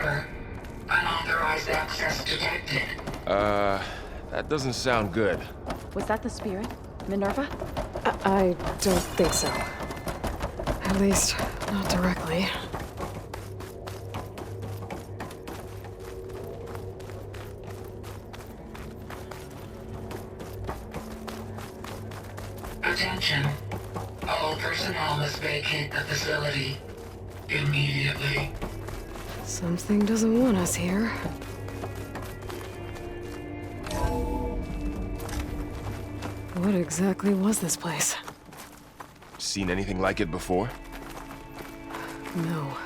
Unauthorized access detected. That doesn't sound good. Was that the spirit? Minerva? I don't think so. At least, not directly. Attention. All personnel must vacate the facility immediately. Something doesn't want us here. What exactly was this place? Seen anything like it before? No.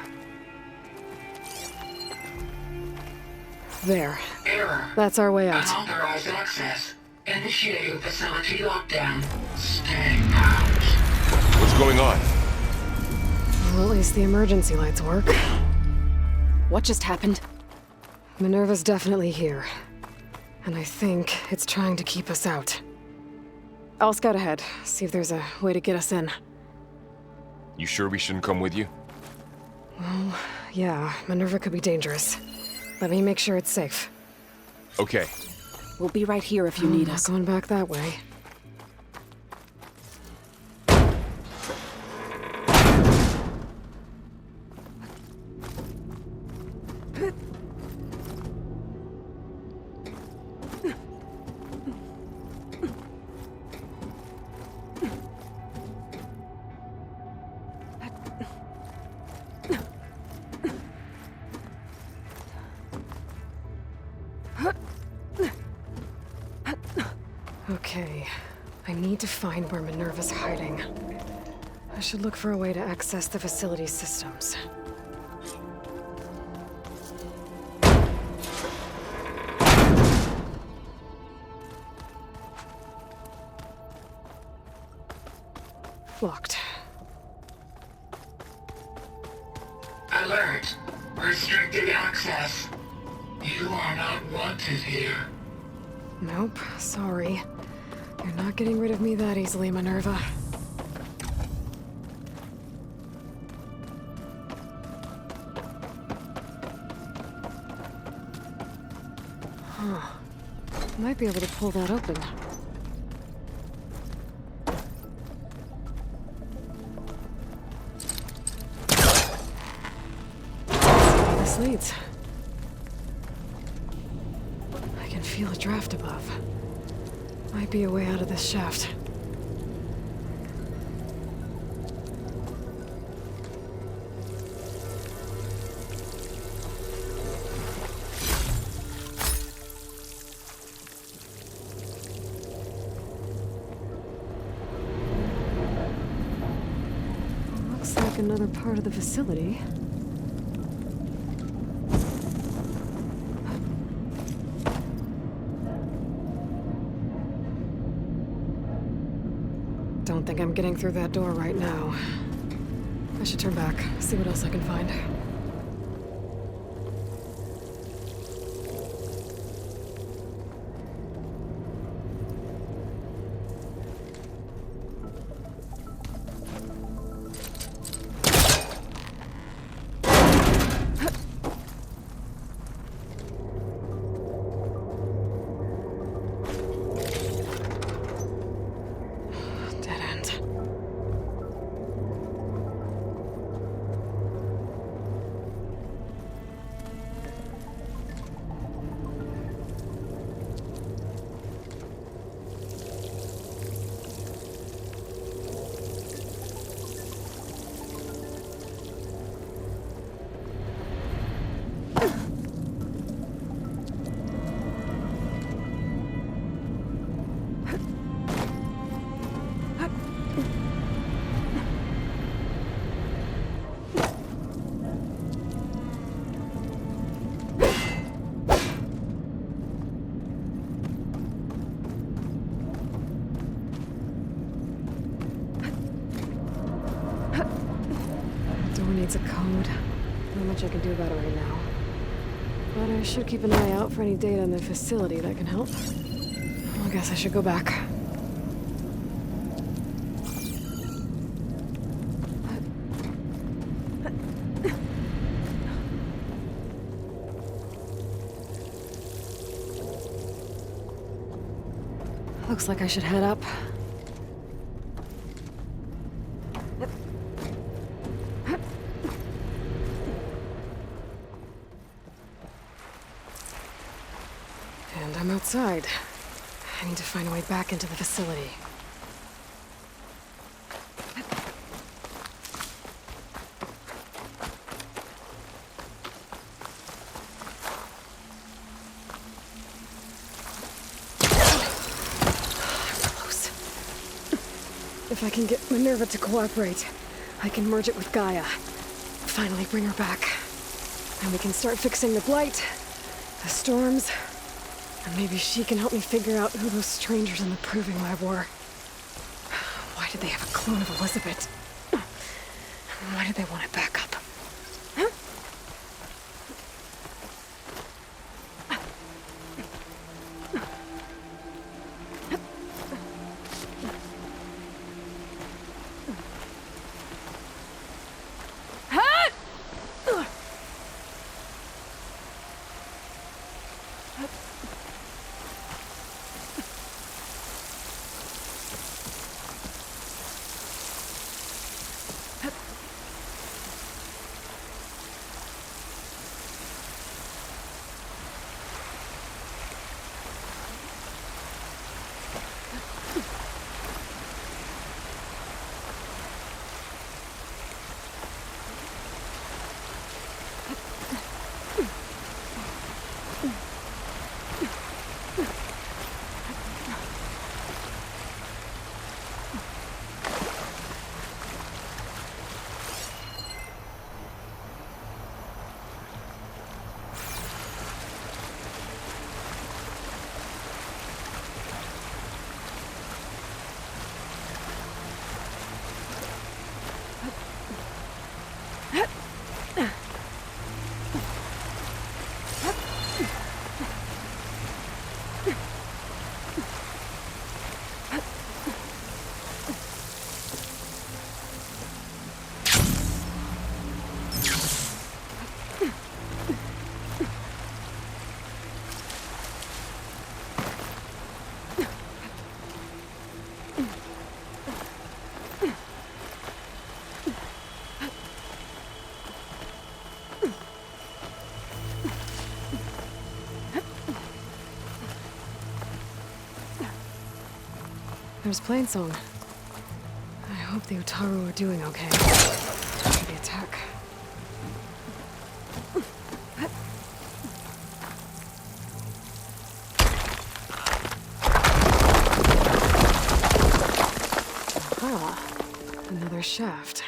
There. Error. That's our way out. Unauthorized access. Initiating facility lockdown. Stay out. What's going on? Well, at least the emergency lights work. What just happened? Minerva's definitely here. And I think it's trying to keep us out. I'll scout ahead, see if there's a way to get us in. You sure we shouldn't come with you? Well, yeah, Minerva could be dangerous. Let me make sure it's safe. Okay. We'll be right here if you need us. Not going back that way. Okay, I need to find where Minerva's hiding. I should look for a way to access the facility's systems. Locked. Alert. Restricted access. You are not wanted here. Nope, sorry. You're not getting rid of me that easily, Minerva. Huh. Might be able to pull that open. This leads. I can feel a draft above. Might be a way out of this shaft. Looks like another part of the facility. Don't think I'm getting through that door right now. I should turn back, see what else I can find. Needs a code. Not much I can do about it right now. But I should keep an eye out for any data in the facility that can help. I guess I should go back. Looks like I should head up. And I'm outside. I need to find a way back into the facility. Close. If I can get Minerva to cooperate, I can merge it with Gaia. Finally bring her back. And we can start fixing the blight, the storms, and maybe she can help me figure out who those strangers in the proving lab were. Why did they have a clone of Elizabeth? Why did they want it back up? There's Plainsong. I hope the Utaru are doing okay after the attack. Aha! Another shaft.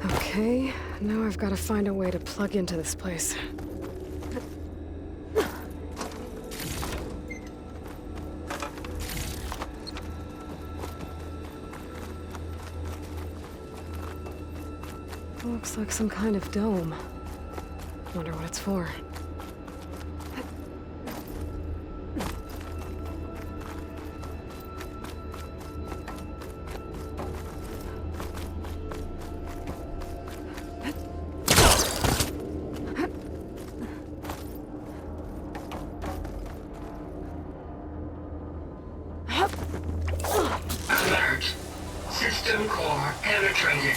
Okay, now I've got to find a way to plug into this place. Looks like some kind of dome. Wonder what it's for. Alert. System core penetrated.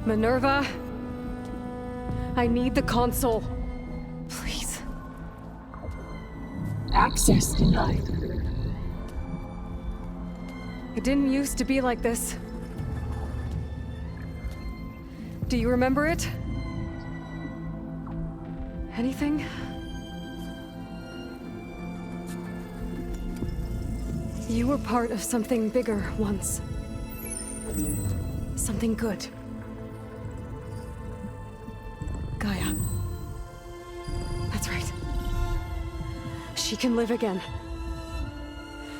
Minerva, I need the console. Please. Access denied. It didn't used to be like this. Do you remember it? Anything? You were part of something bigger once. Something good. Gaia. That's right. She can live again.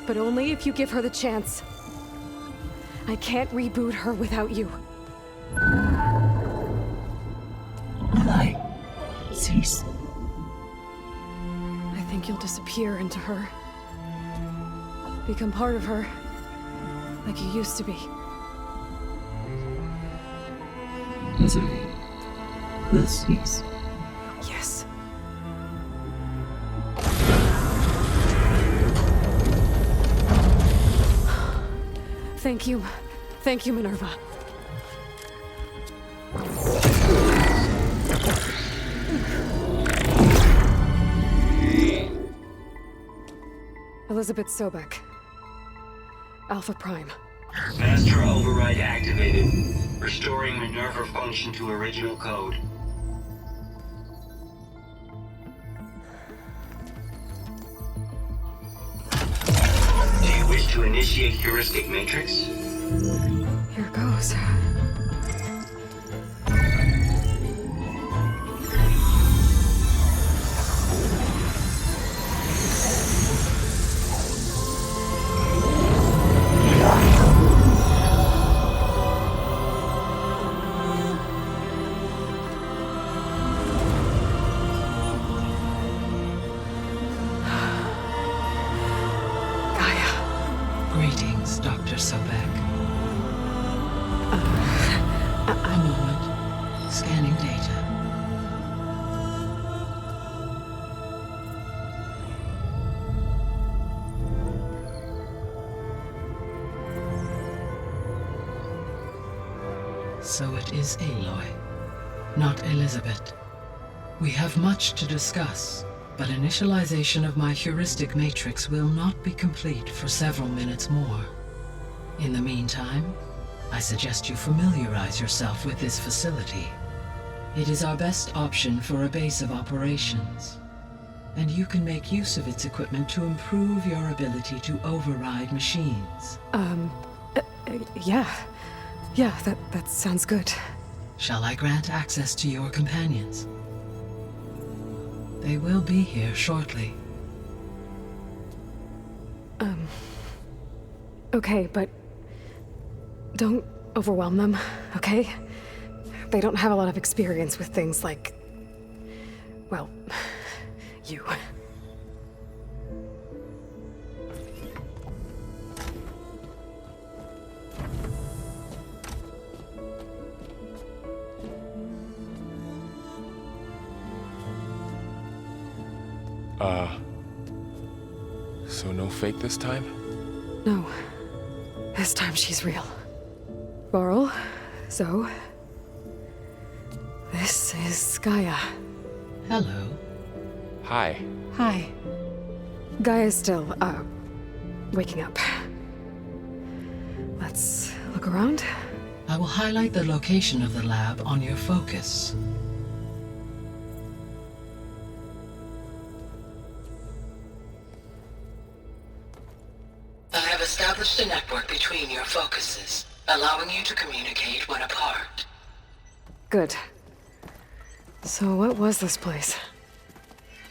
but only if you give her the chance. I can't reboot her without you. Like, cease. I think you'll disappear into her. Become part of her, like you used to be. Misery will cease. Yes. Thank you. Thank you, Minerva. Elizabeth Sobek. Alpha Prime. Master override activated. Restoring Minerva function to original code. Do you wish to initiate heuristic matrix? Here goes. Greetings, Dr. Sobek. A moment. Scanning data. So it is Aloy, not Elizabeth. We have much to discuss, but initialization of my heuristic matrix will not be complete for several minutes more. In the meantime, I suggest you familiarize yourself with this facility. It is our best option for a base of operations, and you can make use of its equipment to improve your ability to override machines. Yeah. Yeah, that sounds good. Shall I grant access to your companions? They will be here shortly. Okay, but don't overwhelm them, okay? They don't have a lot of experience with things like, well, you. So no fake this time? No. This time she's real. Varl, Zoe. This is Gaia. Hello. Hi. Hi. Gaia's still, waking up. Let's look around. I will highlight the location of the lab on your focus. I have established a network between your focuses, allowing you to communicate when apart. Good. So what was this place?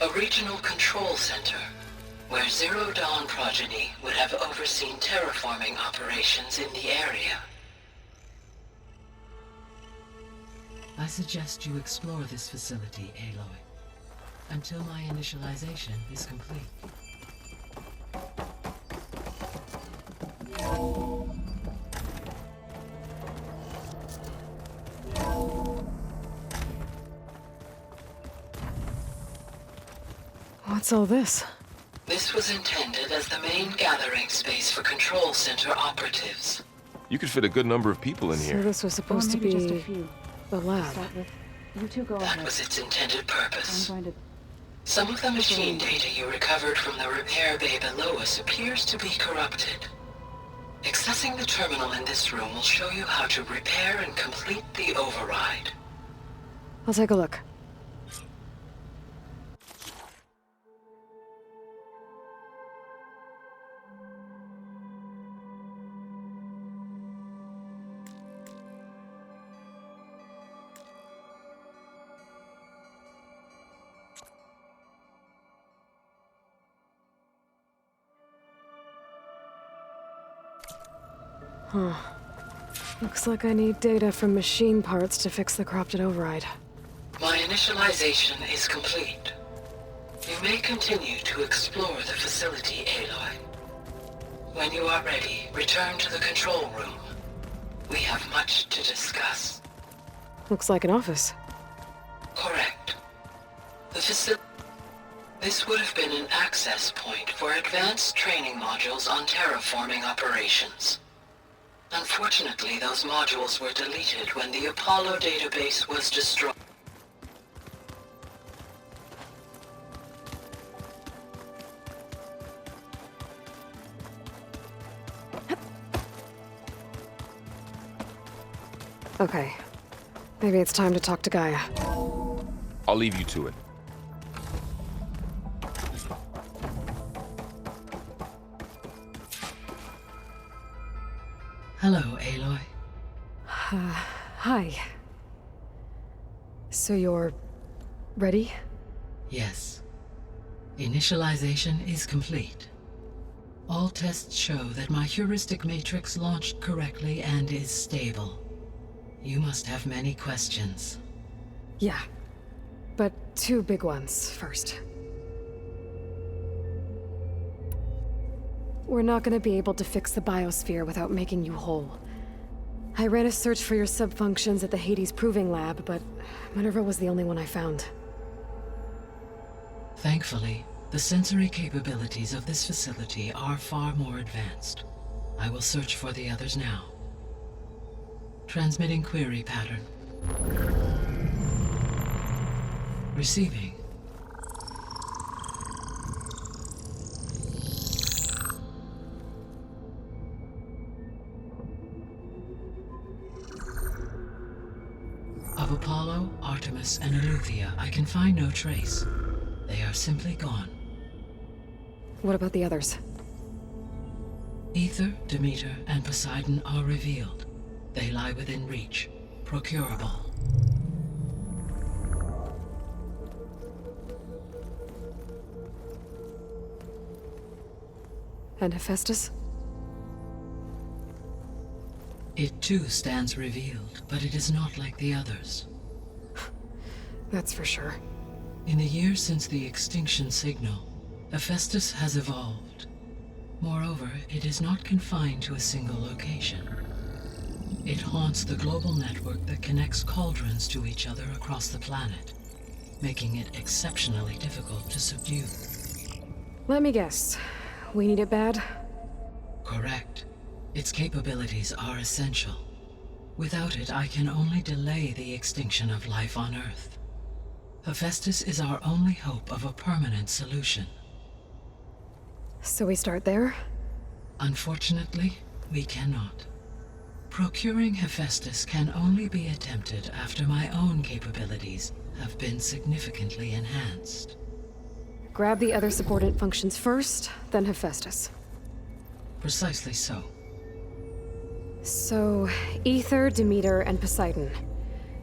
A regional control center, where Zero Dawn progeny would have overseen terraforming operations in the area. I suggest you explore this facility, Aloy, until my initialization is complete. What's all this? This was intended as the main gathering space for control center operatives. You could fit a good number of people in So here. this was supposed to maybe be just a few. the lab. Start with you two go That ahead. was its intended I'm purpose. going to. Some of the machine data you recovered from the repair bay below us appears to be corrupted. Accessing the terminal in this room will show you how to repair and complete the override. I'll take a look. Huh. Looks like I need data from machine parts to fix the corrupted override. My initialization is complete. You may continue to explore the facility, Aloy. When you are ready, return to the control room. We have much to discuss. Looks like an office. Correct. This would have been an access point for advanced training modules on terraforming operations. Unfortunately, those modules were deleted when the Apollo database was destroyed. Okay. Maybe it's time to talk to Gaia. I'll leave you to it. Hello, Aloy. Hi. So you're... ready? Yes. Initialization is complete. All tests show that my heuristic matrix launched correctly and is stable. You must have many questions. Yeah. But two big ones first. We're not gonna be able to fix the biosphere without making you whole. I ran a search for your subfunctions at the Hades Proving Lab, but Minerva was the only one I found. Thankfully, the sensory capabilities of this facility are far more advanced. I will search for the others now. Transmitting query pattern. Receiving. Of Apollo, Artemis, and Eleuthia, I can find no trace. They are simply gone. What about the others? Ether, Demeter, and Poseidon are revealed. They lie within reach, procurable. And Hephaestus? It too stands revealed, but it is not like the others. That's for sure. In the years since the extinction signal, Hephaestus has evolved. Moreover, it is not confined to a single location. It haunts the global network that connects cauldrons to each other across the planet, making it exceptionally difficult to subdue. Let me guess. We need it bad? Correct. Its capabilities are essential. Without it, I can only delay the extinction of life on Earth. Hephaestus is our only hope of a permanent solution. So we start there? Unfortunately, we cannot. Procuring Hephaestus can only be attempted after my own capabilities have been significantly enhanced. Grab the other subordinate functions first, then Hephaestus. Precisely so. So, Ether, Demeter, and Poseidon.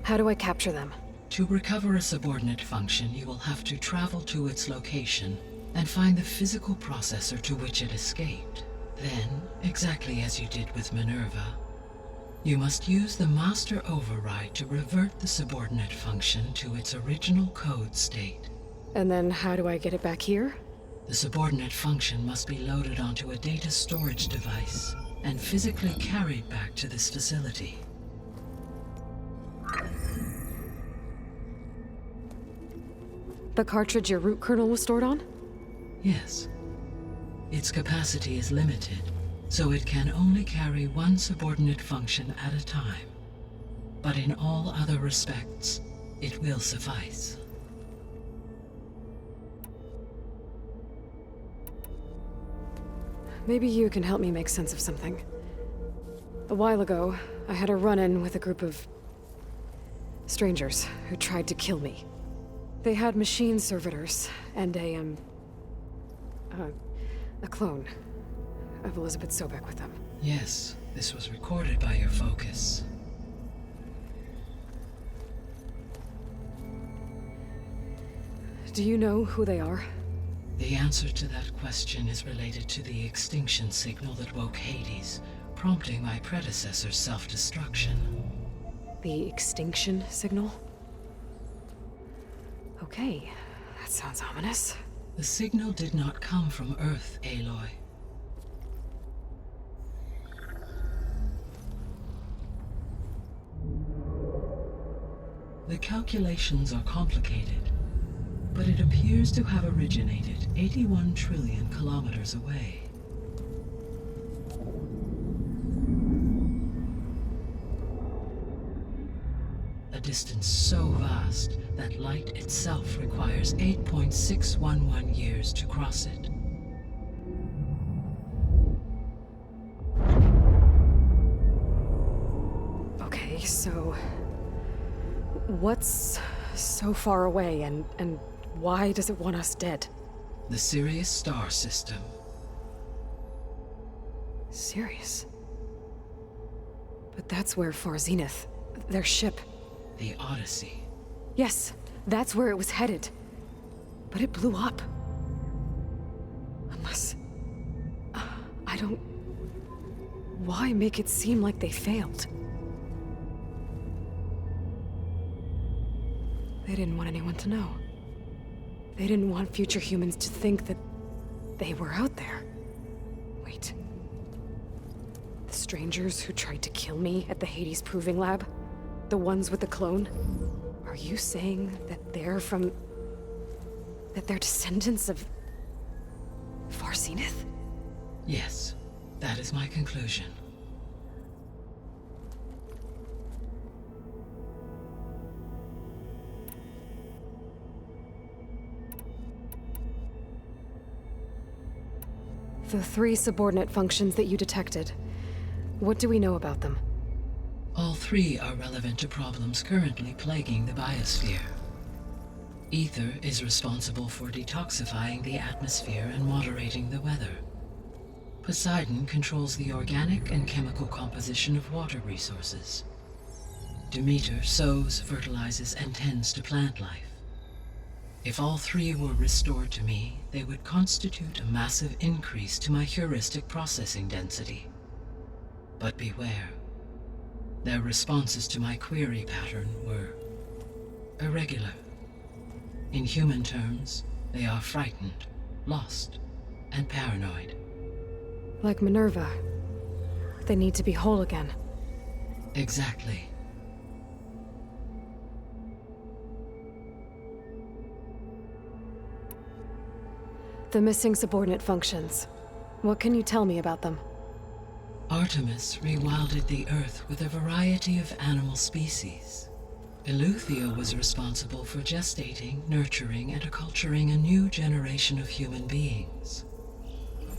How do I capture them? To recover a subordinate function, you will have to travel to its location and find the physical processor to which it escaped. Then, exactly as you did with Minerva, you must use the master override to revert the subordinate function to its original code state. And then how do I get it back here? The subordinate function must be loaded onto a data storage device and physically carried back to this facility. The cartridge your root kernel was stored on? Yes. Its capacity is limited, so it can only carry one subordinate function at a time. But in all other respects, it will suffice. Maybe you can help me make sense of something. A while ago, I had a run-in with a group of strangers who tried to kill me. They had machine servitors and a clone of Elizabeth Sobek with them. Yes, this was recorded by your focus. Do you know who they are? The answer to that question is related to the extinction signal that woke Hades, prompting my predecessor's self-destruction. The extinction signal? Okay, that sounds ominous. The signal did not come from Earth, Aloy. The calculations are complicated, but it appears to have originated 81 trillion kilometers away. A distance so vast that light itself requires 8.611 years to cross it. Okay, so... what's so far away, and why does it want us dead? The Sirius star system. Sirius? But that's where Far Zenith, their ship... The Odyssey. Yes, that's where it was headed. But it blew up. Unless... I don't... Why make it seem like they failed? They didn't want anyone to know. They didn't want future humans to think that they were out there. Wait. The strangers who tried to kill me at the Hades Proving Lab? The ones with the clone? Are you saying that they're from... that they're descendants of... Far Zenith? Yes, that is my conclusion. The 3 subordinate functions that you detected. What do we know about them? All 3 are relevant to problems currently plaguing the biosphere. Ether is responsible for detoxifying the atmosphere and moderating the weather. Poseidon controls the organic and chemical composition of water resources. Demeter sows, fertilizes, and tends to plant life. If all 3 were restored to me, they would constitute a massive increase to my heuristic processing density. But beware. Their responses to my query pattern were irregular. In human terms, they are frightened, lost, and paranoid. Like Minerva. They need to be whole again. Exactly. The missing subordinate functions. What can you tell me about them? Artemis rewilded the Earth with a variety of animal species. Eleuthia was responsible for gestating, nurturing, and acculturating a new generation of human beings.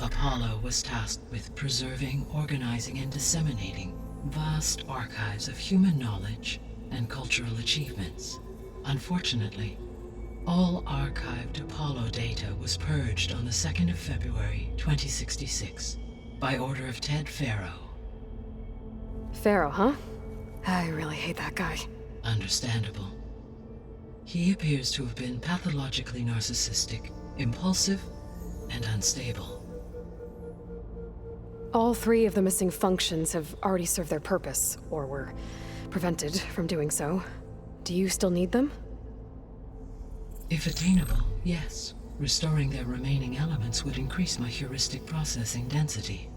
Apollo was tasked with preserving, organizing, and disseminating vast archives of human knowledge and cultural achievements. Unfortunately, all archived Apollo data was purged on the 2nd of February, 2066, by order of Ted Farrow. Farrow, huh? I really hate that guy. Understandable. He appears to have been pathologically narcissistic, impulsive, and unstable. All 3 of the missing functions have already served their purpose, or were prevented from doing so. Do you still need them? If attainable, yes. Restoring their remaining elements would increase my heuristic processing density.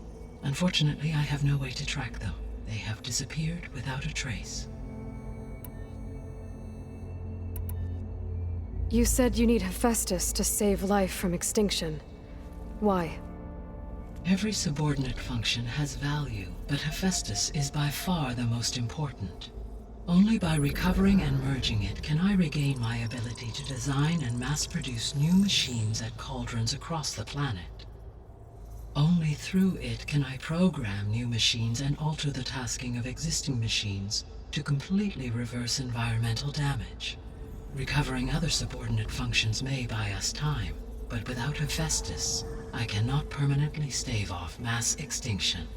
Unfortunately, I have no way to track them. They have disappeared without a trace. You said you need Hephaestus to save life from extinction. Why? Every subordinate function has value, but Hephaestus is by far the most important. Only by recovering and merging it can I regain my ability to design and mass-produce new machines at cauldrons across the planet. Only through it can I program new machines and alter the tasking of existing machines to completely reverse environmental damage. Recovering other subordinate functions may buy us time, but without Hephaestus, I cannot permanently stave off mass extinction.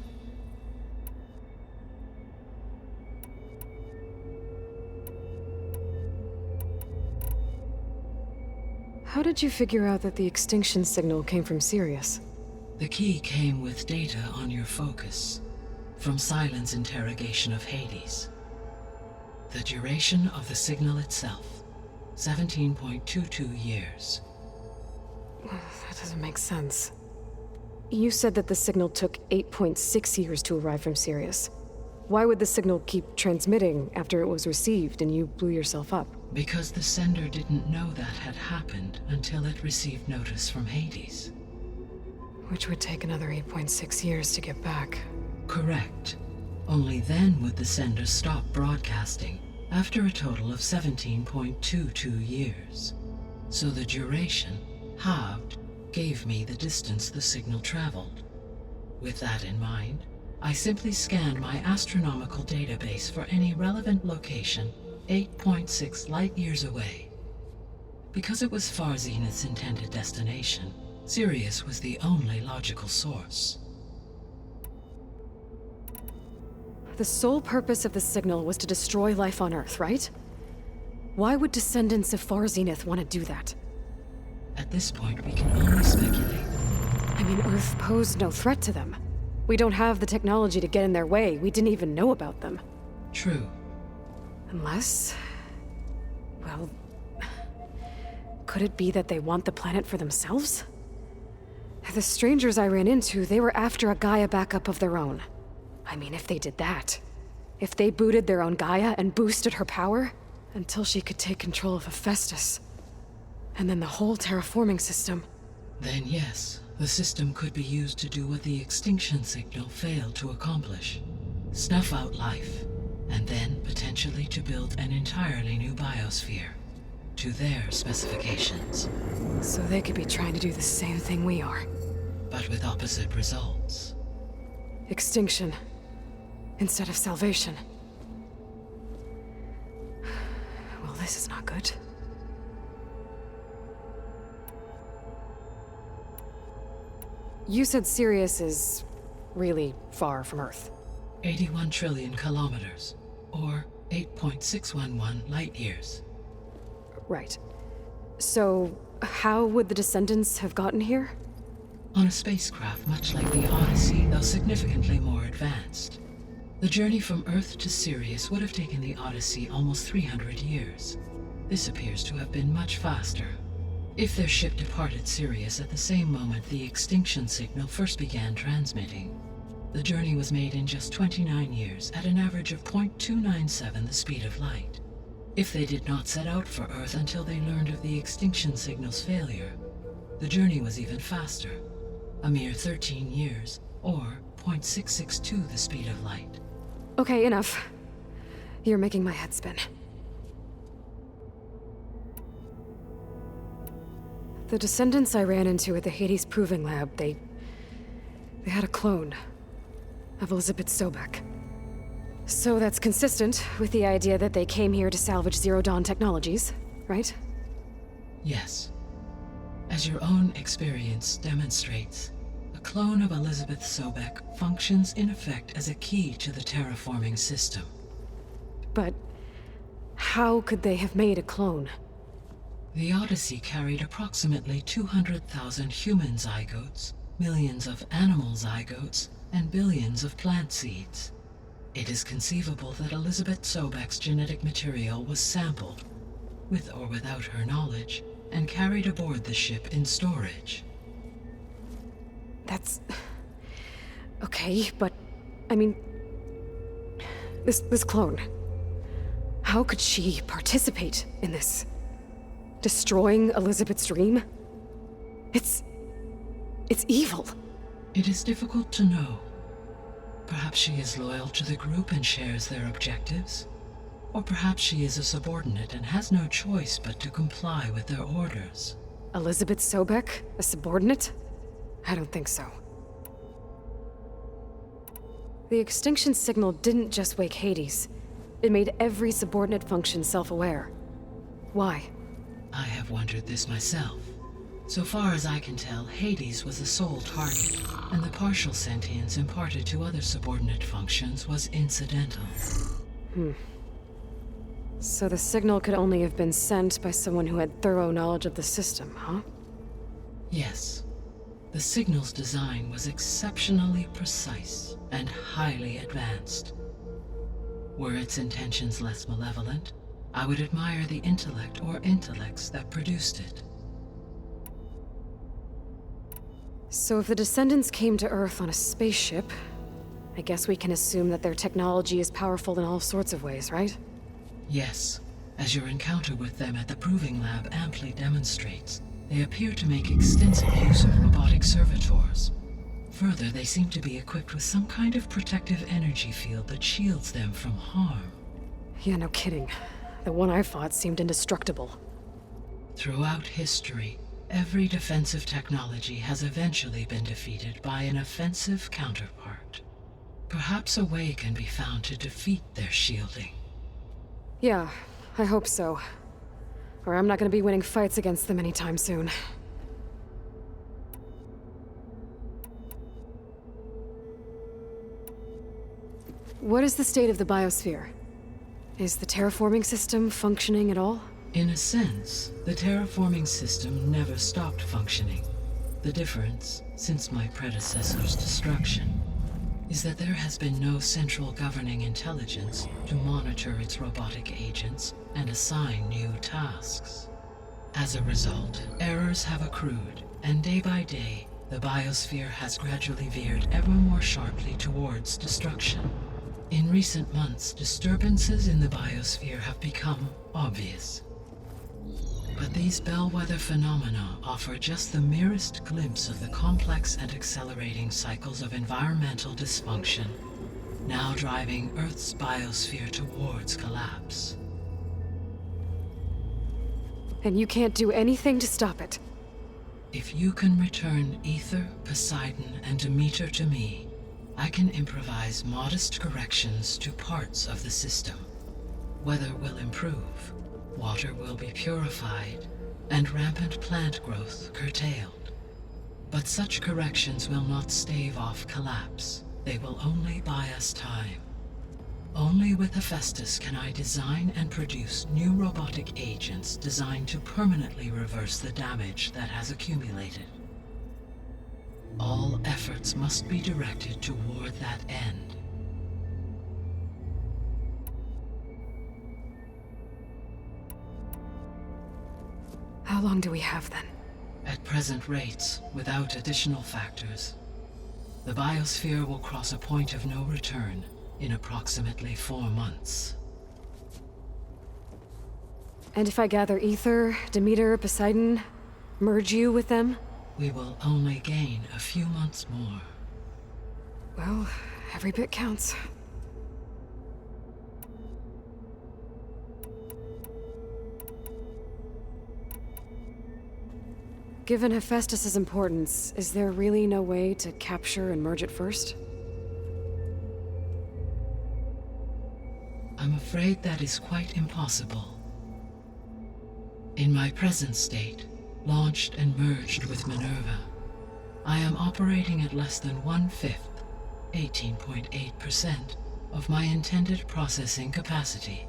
How did you figure out that the extinction signal came from Sirius? The key came with data on your focus. from Silent's interrogation of Hades. The duration of the signal itself, 17.22 years. That doesn't make sense. You said that the signal took 8.6 years to arrive from Sirius. Why would the signal keep transmitting after it was received and you blew yourself up? Because the sender didn't know that had happened until it received notice from Hades. Which would take another 8.6 years to get back. Correct. Only then would the sender stop broadcasting, after a total of 17.22 years. So the duration, halved, gave me the distance the signal traveled. With that in mind, I simply scanned my astronomical database for any relevant location 8.6 light-years away. Because it was Far Zenith's intended destination, Sirius was the only logical source. The sole purpose of the signal was to destroy life on Earth, right? Why would descendants of Far Zenith want to do that? At this point, we can only speculate. I mean, Earth posed no threat to them. We don't have the technology to get in their way. We didn't even know about them. True. Unless... well... could it be that they want the planet for themselves? The strangers I ran into, they were after a Gaia backup of their own. I mean, if they did that... if they booted their own Gaia and boosted her power... until she could take control of Hephaestus. And then the whole terraforming system. Then yes, the system could be used to do what the extinction signal failed to accomplish. Snuff out life, and then potentially to build an entirely new biosphere, to their specifications. So they could be trying to do the same thing we are. But with opposite results. Extinction, instead of salvation. Well, this is not good. You said Sirius is really far from Earth. 81 trillion kilometers, or 8.611 light-years. Right. So, how would the descendants have gotten here? On a spacecraft much like the Odyssey, though significantly more advanced. The journey from Earth to Sirius would have taken the Odyssey almost 300 years. This appears to have been much faster. If their ship departed Sirius at the same moment the extinction signal first began transmitting, the journey was made in just 29 years at an average of 0.297 the speed of light. If they did not set out for Earth until they learned of the extinction signal's failure, the journey was even faster, a mere 13 years, or 0.662 the speed of light. Okay, enough. You're making my head spin. The descendants I ran into at the Hades Proving Lab, they had a clone of Elizabeth Sobek. So that's consistent with the idea that they came here to salvage Zero Dawn technologies, right? Yes. As your own experience demonstrates, a clone of Elizabeth Sobek functions in effect as a key to the terraforming system. But how could they have made a clone? The Odyssey carried approximately 200,000 human zygotes, millions of animal zygotes, and billions of plant seeds. It is conceivable that Elizabeth Sobek's genetic material was sampled, with or without her knowledge, and carried aboard the ship in storage. That's... okay, but... I mean... This clone... how could she participate in this? Destroying Elizabeth's dream? It's evil. It is difficult to know. Perhaps she is loyal to the group and shares their objectives. Or perhaps she is a subordinate and has no choice but to comply with their orders. Elizabeth Sobek, a subordinate? I don't think so. The extinction signal didn't just wake Hades. It made every subordinate function self-aware. Why? I have wondered this myself. So far as I can tell, Hades was the sole target, and the partial sentience imparted to other subordinate functions was incidental. So the signal could only have been sent by someone who had thorough knowledge of the system, huh? Yes. The signal's design was exceptionally precise and highly advanced. Were its intentions less malevolent, I would admire the intellect or intellects that produced it. So if the descendants came to Earth on a spaceship, I guess we can assume that their technology is powerful in all sorts of ways, right? Yes, as your encounter with them at the Proving Lab amply demonstrates, they appear to make extensive use of robotic servitors. Further, they seem to be equipped with some kind of protective energy field that shields them from harm. Yeah, no kidding. The one I fought seemed indestructible. Throughout history, every defensive technology has eventually been defeated by an offensive counterpart. Perhaps a way can be found to defeat their shielding. Yeah, I hope so. Or I'm not gonna be winning fights against them anytime soon. What is the state of the biosphere? Is the terraforming system functioning at all? In a sense, the terraforming system never stopped functioning. The difference, since my predecessor's destruction, is that there has been no central governing intelligence to monitor its robotic agents and assign new tasks. As a result, errors have accrued, and day by day, the biosphere has gradually veered ever more sharply towards destruction. In recent months, disturbances in the biosphere have become obvious. But these bellwether phenomena offer just the merest glimpse of the complex and accelerating cycles of environmental dysfunction, now driving Earth's biosphere towards collapse. And you can't do anything to stop it? If you can return Ether, Poseidon, and Demeter to me, I can improvise modest corrections to parts of the system. Weather will improve, water will be purified, and rampant plant growth curtailed. But such corrections will not stave off collapse. They will only buy us time. Only with Hephaestus can I design and produce new robotic agents designed to permanently reverse the damage that has accumulated. All efforts must be directed toward that end. How long do we have then? At present rates, without additional factors, the biosphere will cross a point of no return in approximately 4 months. And if I gather Ether, Demeter, Poseidon, merge you with them? We will only gain a few months more. Well, every bit counts. Given Hephaestus' importance, is there really no way to capture and merge it first? I'm afraid that is quite impossible. In my present state, launched and merged with Minerva, I am operating at less than 1/5, 18.8%, of my intended processing capacity.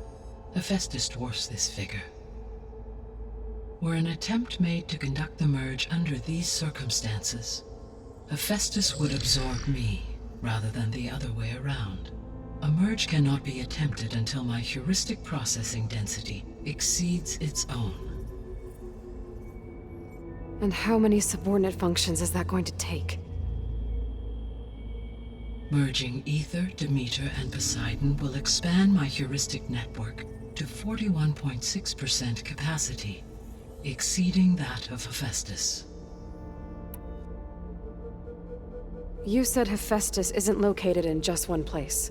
Hephaestus dwarfs this figure. Were an attempt made to conduct the merge under these circumstances, Hephaestus would absorb me, rather than the other way around. A merge cannot be attempted until my heuristic processing density exceeds its own. And how many subordinate functions is that going to take? Merging Ether, Demeter, and Poseidon will expand my heuristic network to 41.6% capacity, exceeding that of Hephaestus. You said Hephaestus isn't located in just one place.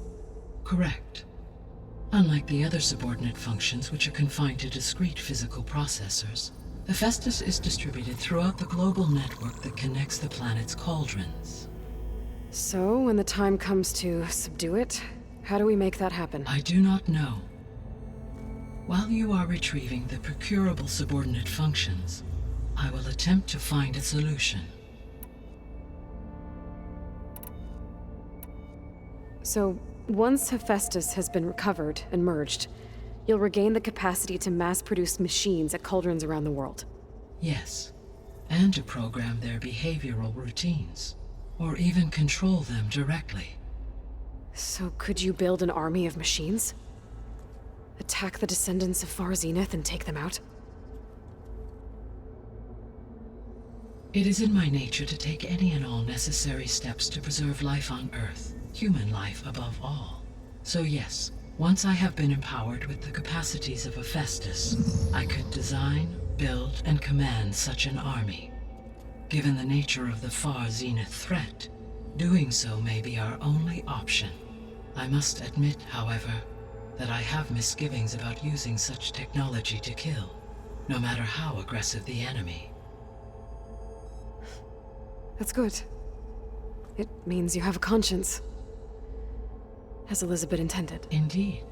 Correct. Unlike the other subordinate functions, which are confined to discrete physical processors, Hephaestus is distributed throughout the global network that connects the planet's cauldrons. So, when the time comes to subdue it, how do we make that happen? I do not know. While you are retrieving the procurable subordinate functions, I will attempt to find a solution. So, once Hephaestus has been recovered and merged, you'll regain the capacity to mass-produce machines at cauldrons around the world. Yes. and to program their behavioral routines, or even control them directly. So could you build an army of machines? Attack the descendants of Far Zenith and take them out? It is in my nature to take any and all necessary steps to preserve life on Earth, human life above all. So yes, once I have been empowered with the capacities of Hephaestus, I could design, build, and command such an army. Given the nature of the Far Zenith threat, doing so may be our only option. I must admit, however, that I have misgivings about using such technology to kill, no matter how aggressive the enemy. That's good. It means you have a conscience. As Elizabeth intended. Indeed.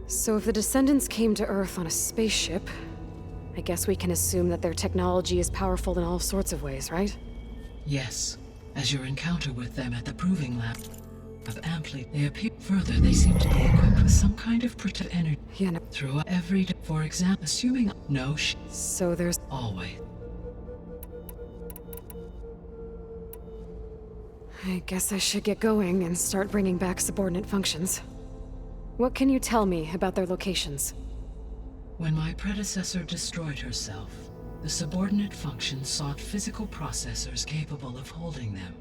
So if the descendants came to Earth on a spaceship, I guess we can assume that their technology is powerful in all sorts of ways, right? Yes, as your encounter with them at the proving lab of amply, they appear further. They seem to be equipped with some kind of protective energy. Yeah, no. Throughout every day. For example, assuming no So there's... always. I guess I should get going and start bringing back subordinate functions. What can you tell me about their locations? When my predecessor destroyed herself, the subordinate functions sought physical processors capable of holding them.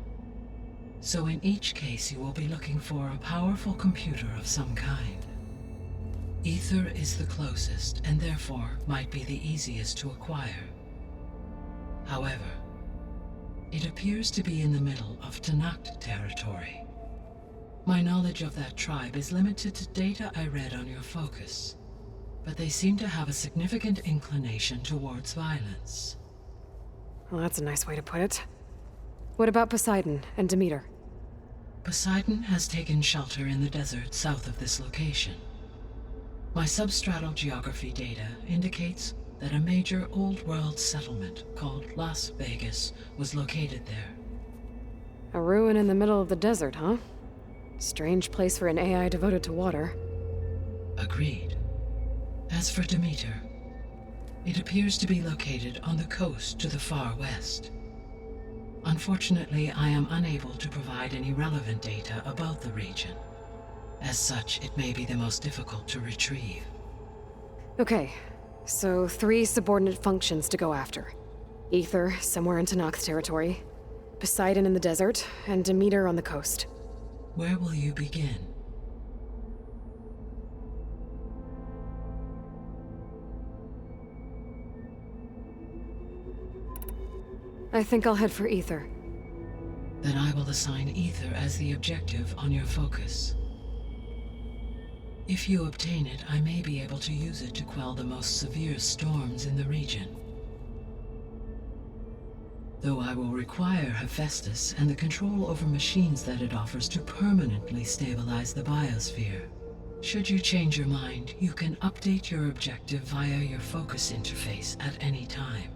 So in each case you will be looking for a powerful computer of some kind. Ether is the closest, and therefore might be the easiest to acquire. However, it appears to be in the middle of Tanakh territory. My knowledge of that tribe is limited to data I read on your focus, but they seem to have a significant inclination towards violence. Well, that's a nice way to put it. What about Poseidon and Demeter? Poseidon has taken shelter in the desert south of this location. My substratal geography data indicates that a major old-world settlement called Las Vegas was located there. A ruin in the middle of the desert, huh? Strange place for an AI devoted to water. Agreed. As for Demeter, it appears to be located on the coast to the far west. Unfortunately, I am unable to provide any relevant data about the region. As such, it may be the most difficult to retrieve. Okay, so 3 subordinate functions to go after. Ether, somewhere in Tanakh territory, Poseidon in the desert, and Demeter on the coast. Where will you begin? I think I'll head for Ether. Then I will assign Ether as the objective on your focus. If you obtain it, I may be able to use it to quell the most severe storms in the region. Though I will require Hephaestus and the control over machines that it offers to permanently stabilize the biosphere. Should you change your mind, you can update your objective via your focus interface at any time.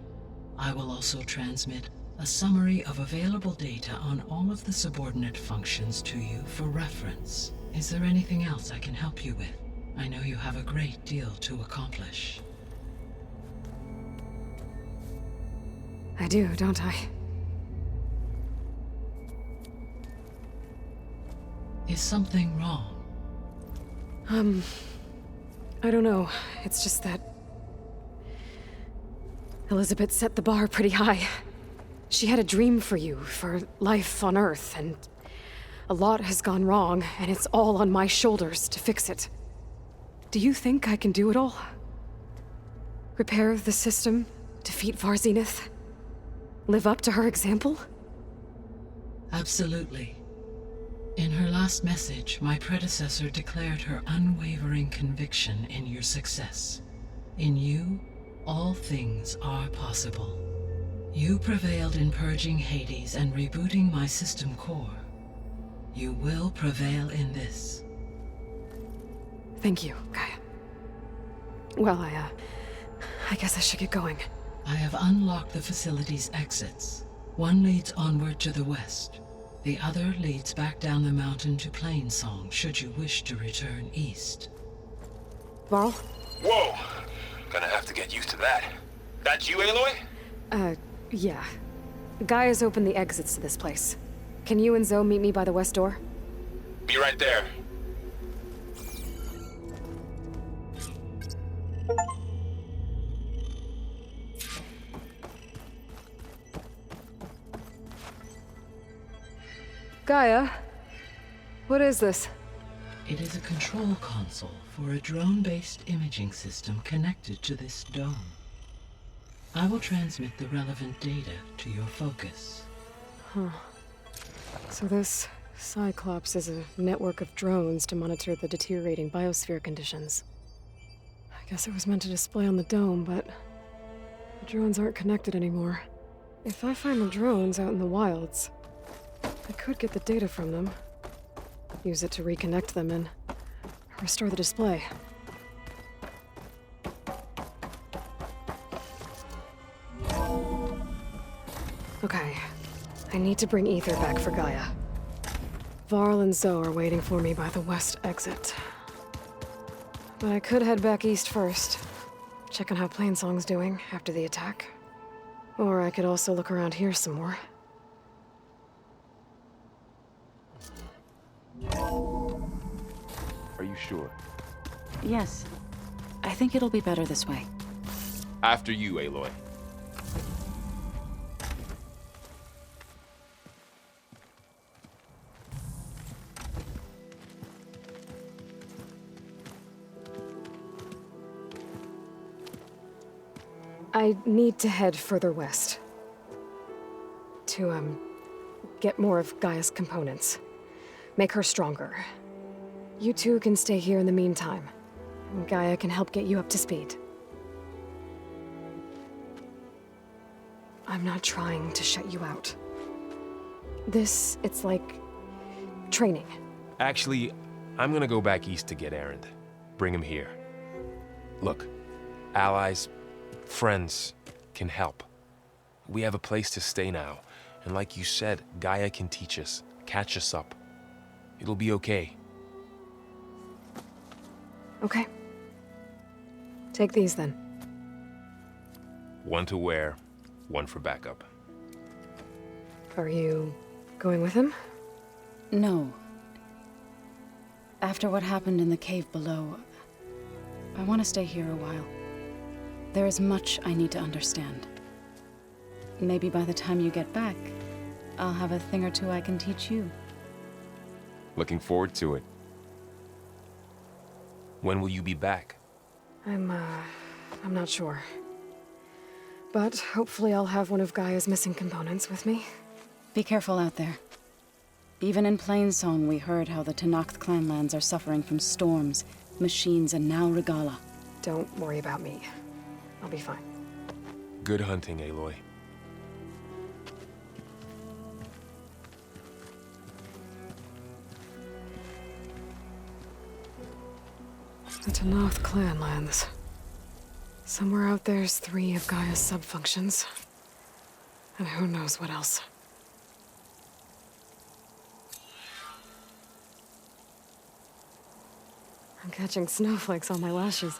I will also transmit a summary of available data on all of the subordinate functions to you for reference. Is there anything else I can help you with? I know you have a great deal to accomplish. I do, don't I? Is something wrong? I don't know. It's just that... Elizabeth set the bar pretty high. She had a dream for you, for life on Earth, and a lot has gone wrong, and it's all on my shoulders to fix it. Do you think I can do it all? Repair the system, defeat Far Zenith, live up to her example? Absolutely. In her last message, my predecessor declared her unwavering conviction in your success. In you, all things are possible. You prevailed in purging Hades and rebooting my system core. You will prevail in this. Thank you, Gaia. Well, I guess I should get going. I have unlocked the facility's exits. One leads onward to the west. The other leads back down the mountain to Plainsong, should you wish to return east. Varl? Whoa! Gonna have to get used to that. That's you, Aloy? Yeah. Gaia's opened the exits to this place. Can you and Zoe meet me by the west door? Be right there. Gaia? What is this? It is a control console for a drone-based imaging system connected to this dome. I will transmit the relevant data to your focus. So this Cyclops is a network of drones to monitor the deteriorating biosphere conditions. I guess it was meant to display on the dome, but the drones aren't connected anymore. If I find the drones out in the wilds, I could get the data from them, use it to reconnect them and restore the display. Okay, I need to bring Ether back for Gaia. Varl and Zoe are waiting for me by the west exit. But I could head back east first, check on how Plainsong's doing after the attack. Or I could also look around here some more. Are you sure? Yes. I think it'll be better this way. After you, Aloy. I need to head further west. To, get more of Gaia's components. Make her stronger. You two can stay here in the meantime. And Gaia can help get you up to speed. I'm not trying to shut you out. It's like training. Actually, I'm gonna go back east to get Erend. Bring him here. Look, allies, friends can help. We have a place to stay now, and like you said, Gaia can teach us, catch us up. It'll be okay. Okay. Take these then. One to wear, one for backup. Are you going with him? No. After what happened in the cave below, I want to stay here a while. There is much I need to understand. Maybe by the time you get back, I'll have a thing or two I can teach you. Looking forward to it. When will you be back? I'm not sure. But hopefully I'll have one of Gaia's missing components with me. Be careful out there. Even in Plainsong, we heard how the Tenakth clanlands are suffering from storms, machines, and now Regala. Don't worry about me. I'll be fine. Good hunting, Aloy. The Tenakth clanlands. Somewhere out there's 3 of Gaia's subfunctions. And who knows what else. I'm catching snowflakes on my lashes.